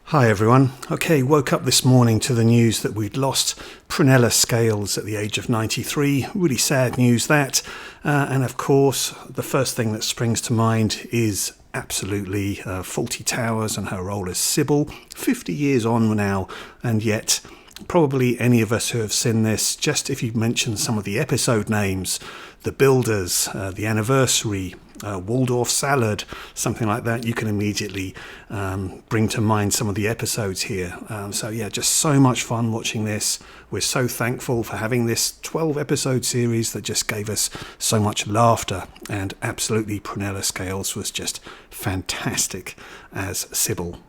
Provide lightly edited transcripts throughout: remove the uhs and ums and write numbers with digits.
Hi everyone. Okay, woke up this morning to the news that we'd lost Prunella Scales at the age of 93. Really sad news that. And of course, the first thing that springs to mind is absolutely Fawlty Towers and her role as Sybil. 50 years on now, and yet probably any of us who have seen this, just if you mention some of the episode names, The Builders, The Anniversary, Waldorf Salad, something like that, you can immediately bring to mind some of the episodes here. So yeah, just so much fun watching this. We're so thankful for having this 12 episode series that just gave us so much laughter, and absolutely Prunella Scales was just fantastic as Sybil.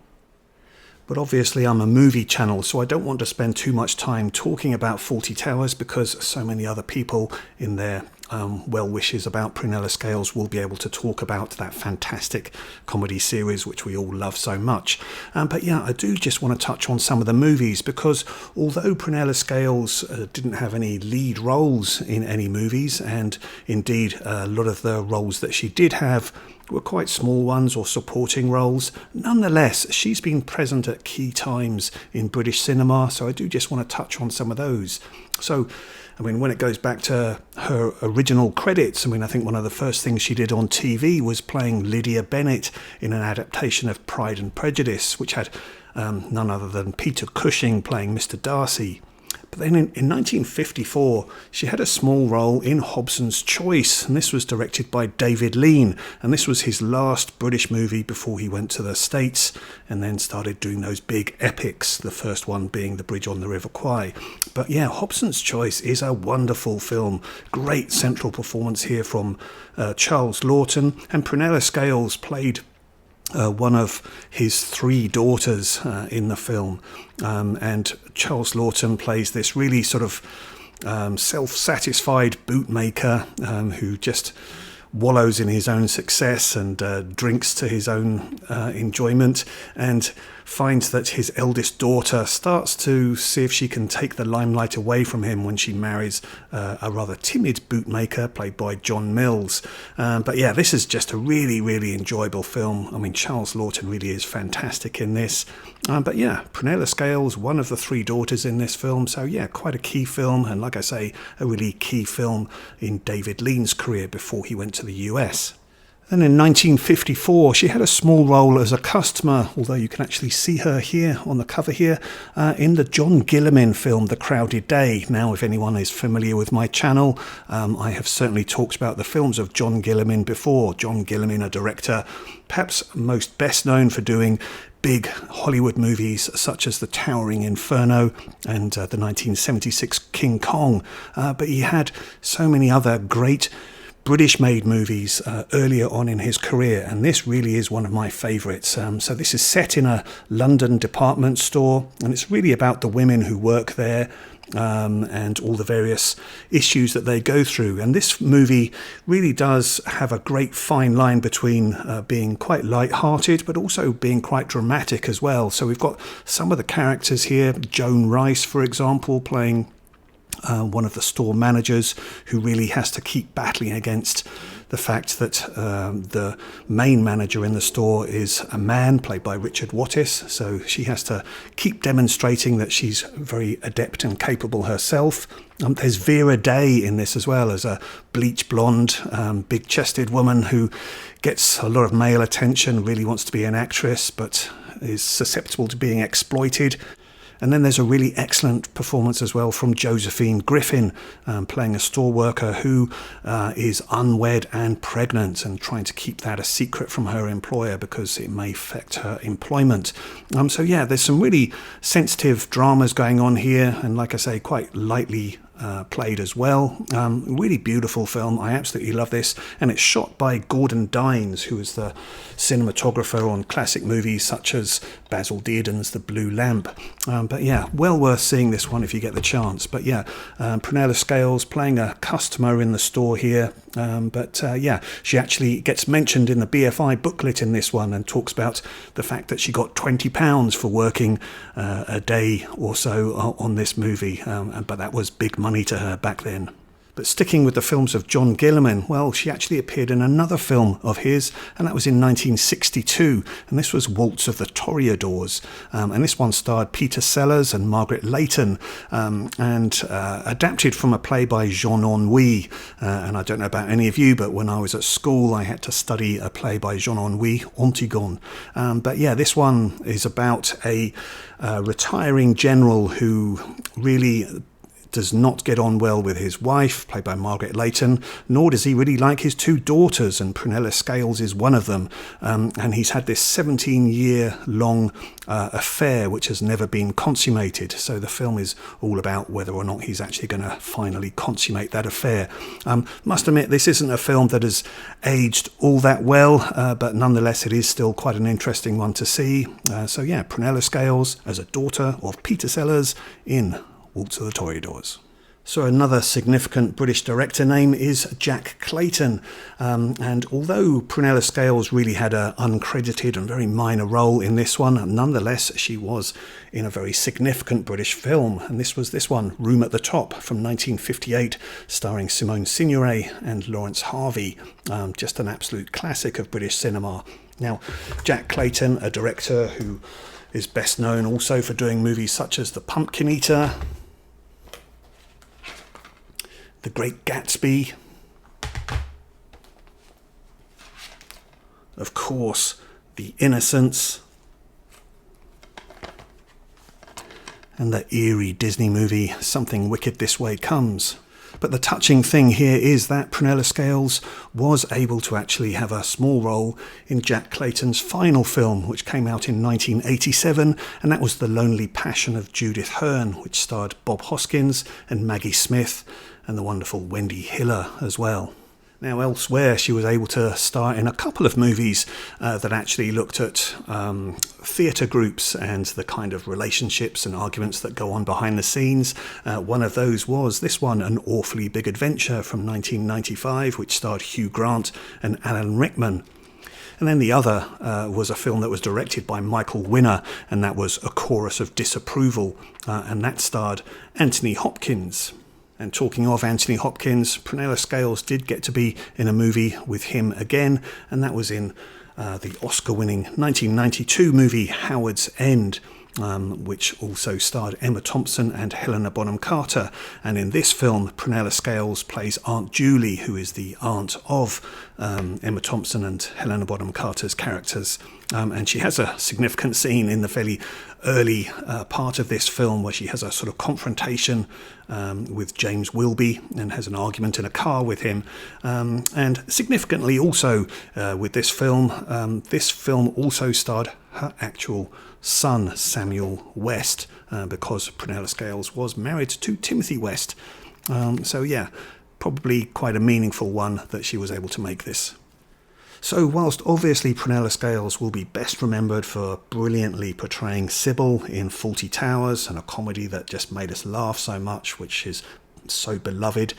But obviously I'm a movie channel, so I don't want to spend too much time talking about Fawlty Towers because so many other people in their well wishes about Prunella Scales will be able to talk about that fantastic comedy series which we all love so much. But yeah, I do just want to touch on some of the movies, because although Prunella Scales didn't have any lead roles in any movies, and indeed a lot of the roles that she did have were quite small ones or supporting roles, nonetheless she's been present at key times in British cinema, so I do just want to touch on some of those. So I mean, when it goes back to her original credits, I mean, I think one of the first things she did on TV was playing Lydia Bennet in an adaptation of Pride and Prejudice, which had none other than Peter Cushing playing Mr. Darcy. But then in 1954, she had a small role in Hobson's Choice, and this was directed by David Lean, and this was his last British movie before he went to the States and then started doing those big epics, the first one being The Bridge on the River Kwai. But yeah, Hobson's Choice is a wonderful film. Great central performance here from Charles Laughton, and Prunella Scales played one of his three daughters in the film, and Charles Laughton plays this really sort of self-satisfied bootmaker who just wallows in his own success and drinks to his own enjoyment, and finds that his eldest daughter starts to see if she can take the limelight away from him when she marries a rather timid bootmaker played by John Mills. But yeah, this is just a really, really enjoyable film. I mean, Charles Laughton really is fantastic in this. But yeah, Prunella Scales, one of the three daughters in this film. So yeah, quite a key film, and like I say, a really key film in David Lean's career before he went to the US. Then in 1954, she had a small role as a customer, although you can actually see her here on the cover here, in the John Gilliman film, The Crowded Day. Now, if anyone is familiar with my channel, I have certainly talked about the films of John Gilliman before. John Gilliman, a director perhaps most best known for doing big Hollywood movies such as The Towering Inferno and the 1976 King Kong. But he had so many other great British-made movies earlier on in his career, and this really is one of my favourites. So this is set in a London department store, and it's really about the women who work there and all the various issues that they go through. And this movie really does have a great fine line between being quite light-hearted but also being quite dramatic as well. So we've got some of the characters here, Joan Rice, for example, playing one of the store managers who really has to keep battling against the fact that the main manager in the store is a man played by Richard Wattis, so she has to keep demonstrating that she's very adept and capable herself. There's Vera Day in this as well, as a bleach blonde, big-chested woman who gets a lot of male attention, really wants to be an actress but is susceptible to being exploited. And then there's a really excellent performance as well from Josephine Griffin, playing a store worker who is unwed and pregnant and trying to keep that a secret from her employer because it may affect her employment. So yeah, there's some really sensitive dramas going on here, and like I say, quite lightly played as well. Really beautiful film. I absolutely love this, and it's shot by Gordon Dines, who is the cinematographer on classic movies such as Basil Dearden's The Blue Lamp. But yeah, well worth seeing this one if you get the chance. But yeah, Prunella Scales playing a customer in the store here. Yeah, she actually gets mentioned in the BFI booklet in this one and talks about the fact that she got £20 for working a day or so on this movie. But that was big money to her back then. But sticking with the films of John Gillerman, well, she actually appeared in another film of his, and that was in 1962, and this was Waltz of the Toreadors. And this one starred Peter Sellers and Margaret Leighton, and adapted from a play by Jean Ennui. And I don't know about any of you, but when I was at school, I had to study a play by Jean Ennui, Antigone. But yeah, this one is about a retiring general who really does not get on well with his wife, played by Margaret Leighton, nor does he really like his two daughters, and Prunella Scales is one of them. And he's had this 17-year-long affair which has never been consummated. So the film is all about whether or not he's actually going to finally consummate that affair. Must admit, this isn't a film that has aged all that well, but nonetheless it is still quite an interesting one to see. So yeah, Prunella Scales as a daughter of Peter Sellers in Waltz of the Toreadors. So another significant British director name is Jack Clayton, and although Prunella Scales really had an uncredited and very minor role in this one, nonetheless she was in a very significant British film, and this was this one, Room at the Top from 1958, starring Simone Signoret and Lawrence Harvey. Just an absolute classic of British cinema. Now, Jack Clayton, a director who is best known also for doing movies such as The Pumpkin Eater, The Great Gatsby, of course, The Innocents, and the eerie Disney movie Something Wicked This Way Comes. But the touching thing here is that Prunella Scales was able to actually have a small role in Jack Clayton's final film, which came out in 1987, and that was The Lonely Passion of Judith Hearne, which starred Bob Hoskins and Maggie Smith, and the wonderful Wendy Hiller as well. Now, elsewhere, she was able to star in a couple of movies that actually looked at theatre groups and the kind of relationships and arguments that go on behind the scenes. One of those was this one, An Awfully Big Adventure from 1995, which starred Hugh Grant and Alan Rickman. And then the other was a film that was directed by Michael Winner, and that was A Chorus of Disapproval, and that starred Anthony Hopkins. And talking of Anthony Hopkins, Prunella Scales did get to be in a movie with him again, and that was in the Oscar-winning 1992 movie Howard's End, which also starred Emma Thompson and Helena Bonham Carter. And in this film, Prunella Scales plays Aunt Julie, who is the aunt of Emma Thompson and Helena Bonham Carter's characters. And she has a significant scene in the fairly early part of this film where she has a sort of confrontation with James Wilby and has an argument in a car with him. And significantly also with this film also starred her actual son, Samuel West, because Prunella Scales was married to Timothy West. So yeah, probably quite a meaningful one that she was able to make this. So whilst obviously Prunella Scales will be best remembered for brilliantly portraying Sybil in Fawlty Towers, and a comedy that just made us laugh so much, which is so beloved,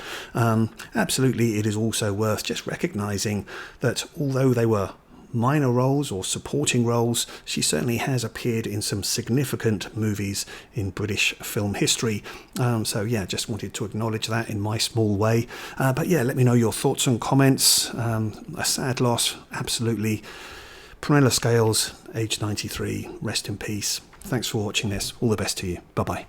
absolutely it is also worth just recognising that although they were minor roles or supporting roles, she certainly has appeared in some significant movies in British film history. So yeah, just wanted to acknowledge that in my small way. But yeah, let me know your thoughts and comments. A sad loss, absolutely. Prunella Scales, age 93, rest in peace. Thanks for watching this. All the best to you. Bye-bye.